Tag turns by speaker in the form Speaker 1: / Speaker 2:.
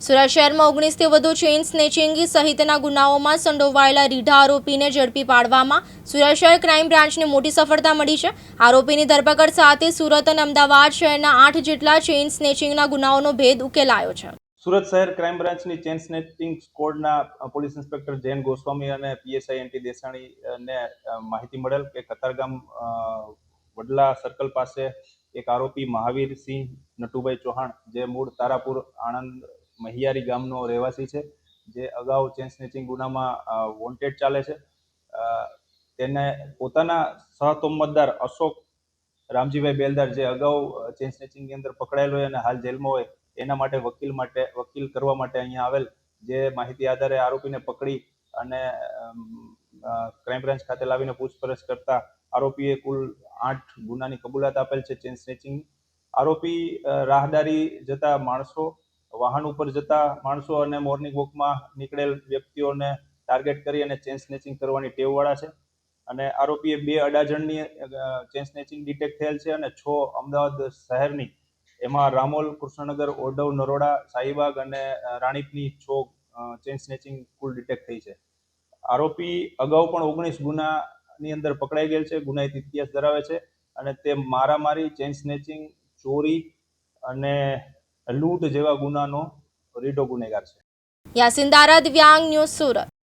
Speaker 1: સુરત શહેરમાં 19થી વધુ chain snatching સહિતના ગુનાઓમાં સંડોવાયેલા રીઢા આરોપીને ઝડપી પાડવામાં સુરત શહેર ક્રાઇમ બ્રાન્ચને મોટી સફળતા મળી છે। આરોપીની ધરપકડ સાથે સુરત અને અમદાવાદ શહેરના 8 જેટલા ચેઇન સ્નેચિંગના ગુનાઓનો ભેદ ઉકેલાયો છે।
Speaker 2: સુરત શહેર ક્રાઇમ બ્રાન્ચની ચેઇન સ્નેચિંગ સ્ક્વોડના પોલીસ ઇન્સ્પેક્ટર જૈન ગોસ્વામી અને પીએસઆઈ એનટી દેસાણીને માહિતી મળેલ કે કતારગામ વડલા સર્કલ પાસે એક આરોપી મહાવીરસિંહ નટુભાઈ ચૌહાણ જે મૂળ તારાપુર આણંદ મહિયારી ગામનો રહેવાસી છે, જે અગાઉ ચેઇન સ્નેચિંગ ગુનામાં વોન્ટેડ ચાલે છે। તેને પોતાના સહતોમતદાર અશોક રામજીભાઈ બેલદાર જે અગાઉ ચેઇન સ્નેચિંગની અંદર પકડાયેલો હોય અને હાલ જેલમાં હોય એના માટે વકીલ કરવા માટે અહીંયા આવેલ, જે માહિતી આધારે આરોપીને પકડી અને ક્રાઇમ બ્રાન્ચ ખાતે લાવીને પૂછપરછ કરતા આરોપીએ કુલ 8 ગુનાની કબૂલાત આપેલ છે ચેઇન સ્નેચિંગ। આરોપી રાહદારી જતા માણસો, વાહન ઉપર જતા માણસો અને મોર્નિંગ વોકમાં નીકળેલ વ્યક્તિઓને ટાર્ગેટ કરી અને ચેઇન સ્નેચિંગ કરવાની ટેવવાળા છે અને આરોપીએ 2 અડાજણની ચેઇન સ્નેચિંગ ડિટેક્ટ થયેલ છે અને 6 અમદાવાદ શહેરની, એમાં રામોલ, કૃષ્ણનગર, ઓઢવ, નરોડા, શાહીબાગ અને રાણીપની 6 ચેઇન સ્નેચિંગ કુલ ડિટેક્ટ થઈ છે। આરોપી અગાઉ પણ 19 ગુનાની અંદર પકડાઈ ગયેલ છે, ગુનાહિત ઇતિહાસ ધરાવે છે અને તે મારામારી, ચેઇન સ્નેચિંગ, ચોરી અને લૂંટ જેવા ગુનાનો રીઢો ગુનેગાર છે।
Speaker 1: યાસીન દારા, દિવ્યાંગ ન્યૂઝ, સુરત।